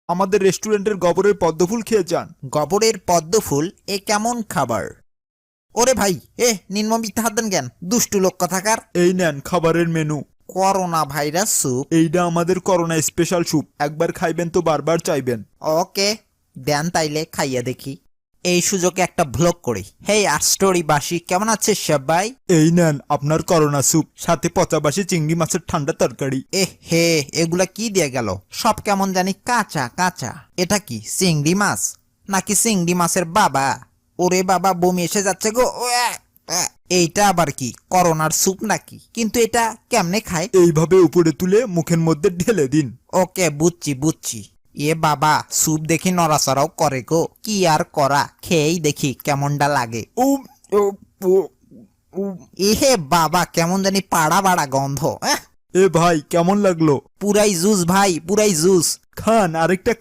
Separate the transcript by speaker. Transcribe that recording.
Speaker 1: আমাদের রেস্টুরেন্টের গোবরের পদ্মফুল খেয়ে যান।
Speaker 2: গোবরের পদ্মফুল এ কেমন খাবার? ওরে ভাই, নির্মমিতে হাত দেন জ্ঞান, দুষ্টু লোক কথাকার।
Speaker 1: এই নেন খাবারের মেনু।
Speaker 2: Corona virus soup.
Speaker 1: এইটা আমাদের করোনা স্পেশাল স্যুপ, একবার খাইবেন তো বারবার চাইবেন।
Speaker 2: ওকে, দেন তাইলে খাইয়া দেখি। এই সুযোগে একটা ভ্লগ করি। হেই আটস্টোরিবাসী, কেমন আছে সবাই?
Speaker 1: এই নেন আপনার করোনা স্যুপ, সাথে পচাবাসী চিংড়ি মাছের ঠান্ডা তরকারি।
Speaker 2: হে, এগুলা কি দিয়ে গেল? সব কেমন জানি কাঁচা কাঁচা। এটা কি চিংড়ি মাছ নাকি চিংড়ি মাছের বাবা? ওরে বাবা, বমি এসে যাচ্ছে গো। এইটা আবার কি, করোনার স্যুপ নাকি? কিন্তু এটা কেমনে খায়?
Speaker 1: এইভাবে উপরে তুলে মুখের মধ্যে ঢেলে দিন।
Speaker 2: ওকে, বুঝছি। বাবা, স্যুপ দেখি নড়াচড়াও করে গো। কি আর করা, খেয়েই দেখি কেমনটা লাগে।
Speaker 1: উম, ও, ও, উম।
Speaker 2: এহে বাবা, কেমন জানি পাড়া বাড়া গন্ধ।
Speaker 1: এ ভাই কেমন লাগলো?
Speaker 2: পুরাই জুস ভাই, পুরাই জুস।
Speaker 1: খান, আরেকটা